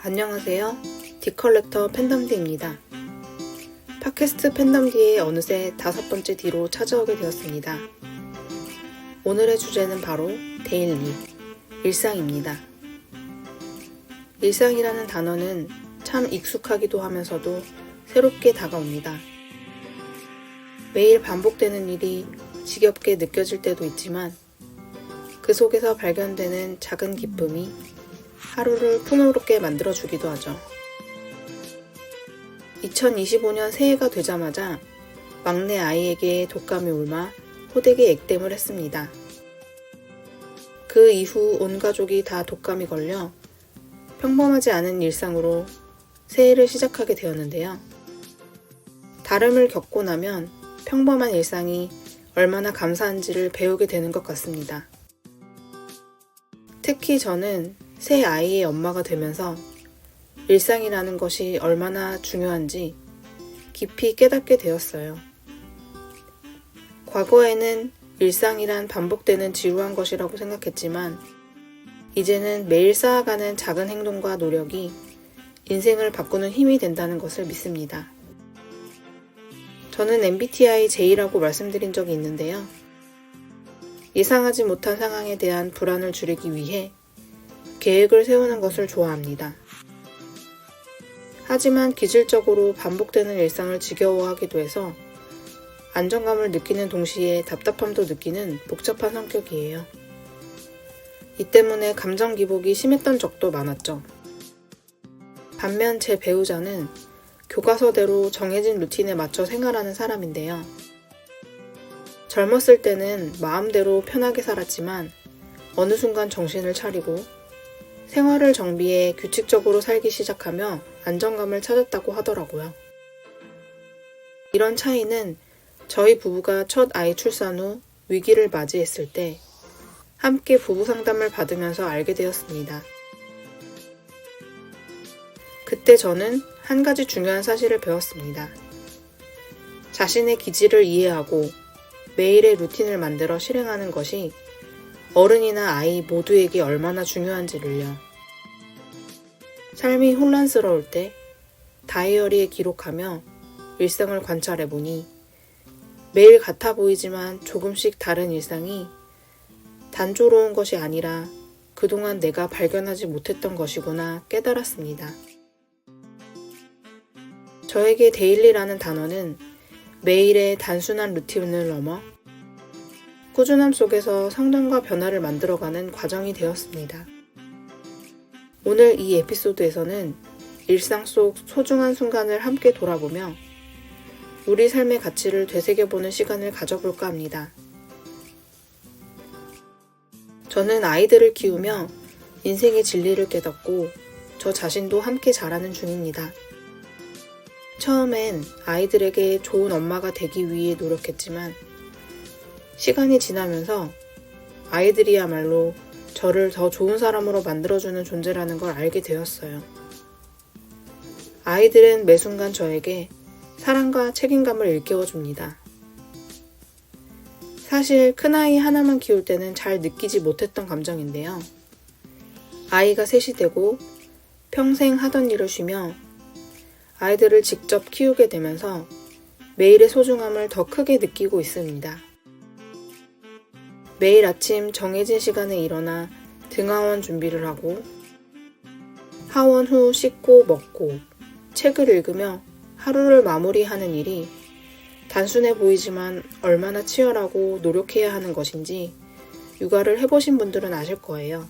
안녕하세요. 디컬렉터 팬덤디입니다. 팟캐스트 팬덤디의 어느새 5번째 D로 찾아오게 되었습니다. 오늘의 주제는 바로 데일리, 일상입니다. 일상이라는 단어는 참 익숙하기도 하면서도 새롭게 다가옵니다. 매일 반복되는 일이 지겹게 느껴질 때도 있지만 그 속에서 발견되는 작은 기쁨이 하루를 풍요롭게 만들어주기도 하죠. 2025년 새해가 되자마자 막내 아이에게 독감이 옮아 호되게 액땜을 했습니다. 그 이후 온 가족이 다 독감이 걸려 평범하지 않은 일상으로 새해를 시작하게 되었는데요. 다름을 겪고 나면 평범한 일상이 얼마나 감사한지를 배우게 되는 것 같습니다. 특히 저는 새 아이의 엄마가 되면서 일상이라는 것이 얼마나 중요한지 깊이 깨닫게 되었어요. 과거에는 일상이란 반복되는 지루한 것이라고 생각했지만 이제는 매일 쌓아가는 작은 행동과 노력이 인생을 바꾸는 힘이 된다는 것을 믿습니다. 저는 MBTI J라고 말씀드린 적이 있는데요. 예상하지 못한 상황에 대한 불안을 줄이기 위해 계획을 세우는 것을 좋아합니다. 하지만 기질적으로 반복되는 일상을 지겨워하기도 해서 안정감을 느끼는 동시에 답답함도 느끼는 복잡한 성격이에요. 이 때문에 감정 기복이 심했던 적도 많았죠. 반면 제 배우자는 교과서대로 정해진 루틴에 맞춰 생활하는 사람인데요. 젊었을 때는 마음대로 편하게 살았지만 어느 순간 정신을 차리고 생활을 정비해 규칙적으로 살기 시작하며 안정감을 찾았다고 하더라고요. 이런 차이는 저희 부부가 첫 아이 출산 후 위기를 맞이했을 때 함께 부부 상담을 받으면서 알게 되었습니다. 그때 저는 한 가지 중요한 사실을 배웠습니다. 자신의 기질을 이해하고 매일의 루틴을 만들어 실행하는 것이 어른이나 아이 모두에게 얼마나 중요한지를요. 삶이 혼란스러울 때 다이어리에 기록하며 일상을 관찰해보니 매일 같아 보이지만 조금씩 다른 일상이 단조로운 것이 아니라 그동안 내가 발견하지 못했던 것이구나 깨달았습니다. 저에게 데일리라는 단어는 매일의 단순한 루틴을 넘어 꾸준함 속에서 성장과 변화를 만들어가는 과정이 되었습니다. 오늘 이 에피소드에서는 일상 속 소중한 순간을 함께 돌아보며 우리 삶의 가치를 되새겨보는 시간을 가져볼까 합니다. 저는 아이들을 키우며 인생의 진리를 깨닫고 저 자신도 함께 자라는 중입니다. 처음엔 아이들에게 좋은 엄마가 되기 위해 노력했지만 시간이 지나면서 아이들이야말로 저를 더 좋은 사람으로 만들어주는 존재라는 걸 알게 되었어요. 아이들은 매 순간 저에게 사랑과 책임감을 일깨워줍니다. 사실 큰아이 하나만 키울 때는 잘 느끼지 못했던 감정인데요. 아이가 셋이 되고 평생 하던 일을 쉬며 아이들을 직접 키우게 되면서 매일의 소중함을 더 크게 느끼고 있습니다. 매일 아침 정해진 시간에 일어나 등하원 준비를 하고 하원 후 씻고 먹고 책을 읽으며 하루를 마무리하는 일이 단순해 보이지만 얼마나 치열하고 노력해야 하는 것인지 육아를 해보신 분들은 아실 거예요.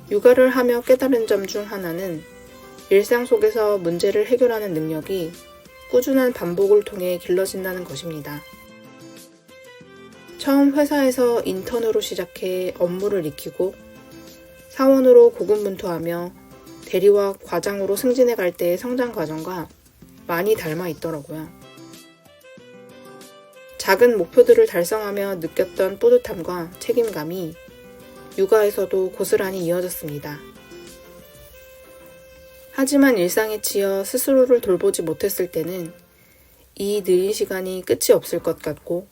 육아를 하며 깨달은 점 중 하나는 일상 속에서 문제를 해결하는 능력이 꾸준한 반복을 통해 길러진다는 것입니다. 처음 회사에서 인턴으로 시작해 업무를 익히고 사원으로 고군분투하며 대리와 과장으로 승진해 갈 때의 성장 과정과 많이 닮아 있더라고요. 작은 목표들을 달성하며 느꼈던 뿌듯함과 책임감이 육아에서도 고스란히 이어졌습니다. 하지만 일상에 치여 스스로를 돌보지 못했을 때는 이 느린 시간이 끝이 없을 것 같고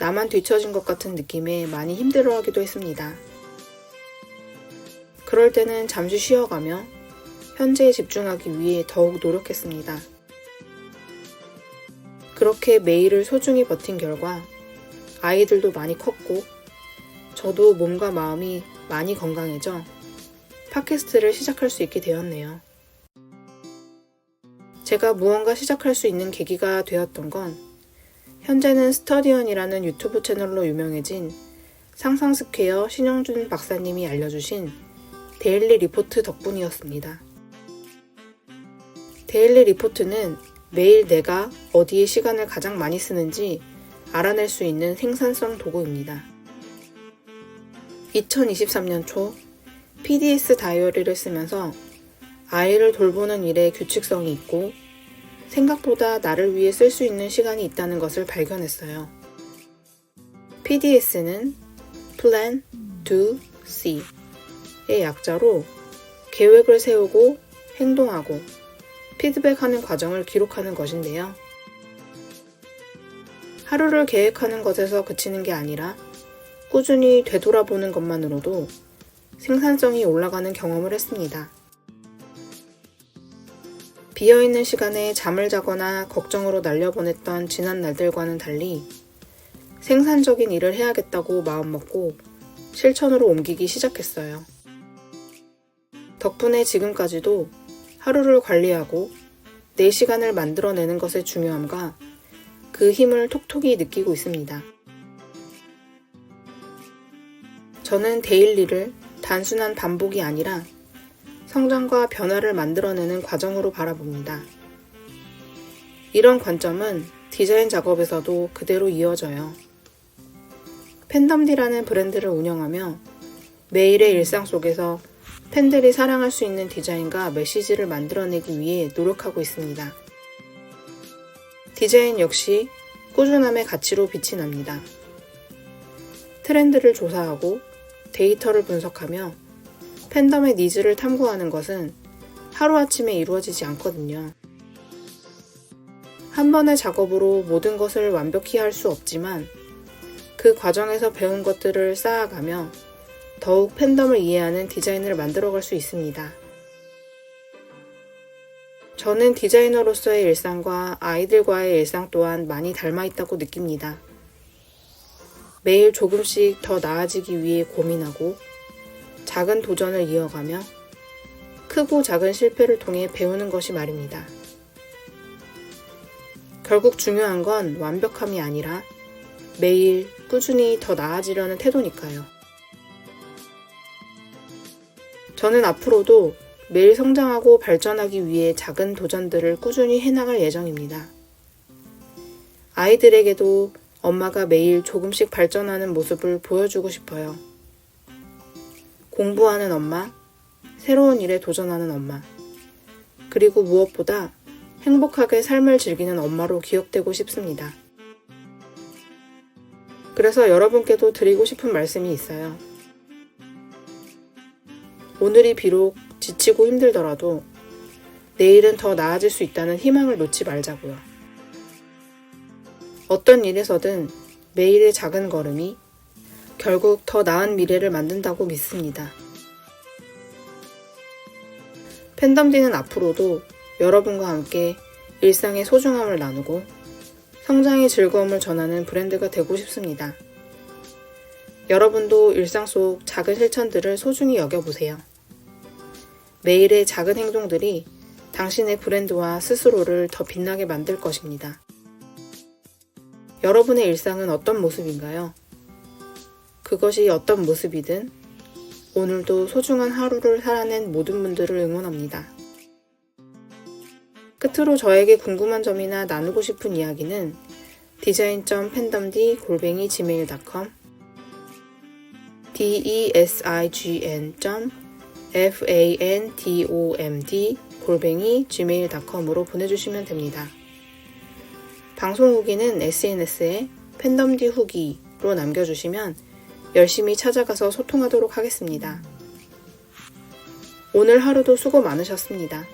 나만 뒤처진 것 같은 느낌에 많이 힘들어하기도 했습니다. 그럴 때는 잠시 쉬어가며 현재에 집중하기 위해 더욱 노력했습니다. 그렇게 매일을 소중히 버틴 결과 아이들도 많이 컸고 저도 몸과 마음이 많이 건강해져 팟캐스트를 시작할 수 있게 되었네요. 제가 무언가 시작할 수 있는 계기가 되었던 건 현재는 스터디언이라는 유튜브 채널로 유명해진 상상스퀘어 신영준 박사님이 알려주신 데일리 리포트 덕분이었습니다. 데일리 리포트는 매일 내가 어디에 시간을 가장 많이 쓰는지 알아낼 수 있는 생산성 도구입니다. 2023년 초 PDS 다이어리를 쓰면서 아이를 돌보는 일에 규칙성이 있고 생각보다 나를 위해 쓸 수 있는 시간이 있다는 것을 발견했어요. PDS는 Plan, Do, See 의 약자로 계획을 세우고 행동하고 피드백하는 과정을 기록하는 것인데요. 하루를 계획하는 것에서 그치는 게 아니라 꾸준히 되돌아보는 것만으로도 생산성이 올라가는 경험을 했습니다. 비어있는 시간에 잠을 자거나 걱정으로 날려보냈던 지난 날들과는 달리 생산적인 일을 해야겠다고 마음먹고 실천으로 옮기기 시작했어요. 덕분에 지금까지도 하루를 관리하고 내 시간을 만들어내는 것의 중요함과 그 힘을 톡톡히 느끼고 있습니다. 저는 데일리를 단순한 반복이 아니라 성장과 변화를 만들어내는 과정으로 바라봅니다. 이런 관점은 디자인 작업에서도 그대로 이어져요. 팬덤디라는 브랜드를 운영하며 매일의 일상 속에서 팬들이 사랑할 수 있는 디자인과 메시지를 만들어내기 위해 노력하고 있습니다. 디자인 역시 꾸준함의 가치로 빛이 납니다. 트렌드를 조사하고 데이터를 분석하며 팬덤의 니즈를 탐구하는 것은 하루아침에 이루어지지 않거든요. 한 번의 작업으로 모든 것을 완벽히 할 수 없지만 그 과정에서 배운 것들을 쌓아가며 더욱 팬덤을 이해하는 디자인을 만들어갈 수 있습니다. 저는 디자이너로서의 일상과 아이들과의 일상 또한 많이 닮아있다고 느낍니다. 매일 조금씩 더 나아지기 위해 고민하고 작은 도전을 이어가며 크고 작은 실패를 통해 배우는 것이 말입니다. 결국 중요한 건 완벽함이 아니라 매일 꾸준히 더 나아지려는 태도니까요. 저는 앞으로도 매일 성장하고 발전하기 위해 작은 도전들을 꾸준히 해나갈 예정입니다. 아이들에게도 엄마가 매일 조금씩 발전하는 모습을 보여주고 싶어요. 공부하는 엄마, 새로운 일에 도전하는 엄마, 그리고 무엇보다 행복하게 삶을 즐기는 엄마로 기억되고 싶습니다. 그래서 여러분께도 드리고 싶은 말씀이 있어요. 오늘이 비록 지치고 힘들더라도 내일은 더 나아질 수 있다는 희망을 놓지 말자고요. 어떤 일에서든 매일의 작은 걸음이 결국 더 나은 미래를 만든다고 믿습니다. 팬덤디는 앞으로도 여러분과 함께 일상의 소중함을 나누고 성장의 즐거움을 전하는 브랜드가 되고 싶습니다. 여러분도 일상 속 작은 실천들을 소중히 여겨보세요. 매일의 작은 행동들이 당신의 브랜드와 스스로를 더 빛나게 만들 것입니다. 여러분의 일상은 어떤 모습인가요? 그것이 어떤 모습이든 오늘도 소중한 하루를 살아낸 모든 분들을 응원합니다. 끝으로 저에게 궁금한 점이나 나누고 싶은 이야기는 design.fandomd@gmail.com design.fandomd@gmail.com으로 보내주시면 됩니다. 방송 후기는 SNS에 팬덤디 후기로 남겨주시면 열심히 찾아가서 소통하도록 하겠습니다. 오늘 하루도 수고 많으셨습니다.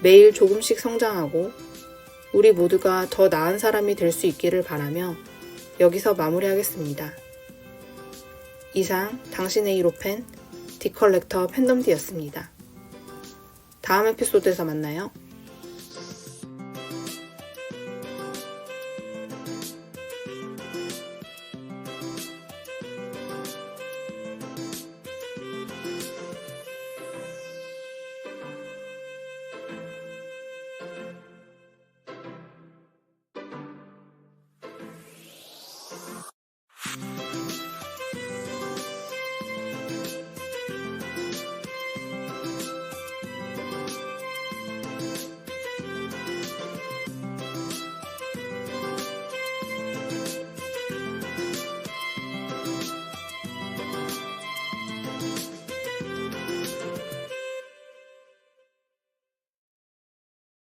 매일 조금씩 성장하고 우리 모두가 더 나은 사람이 될 수 있기를 바라며 여기서 마무리하겠습니다. 이상 당신의 1호 팬 디컬렉터 팬덤디였습니다. 다음 에피소드에서 만나요.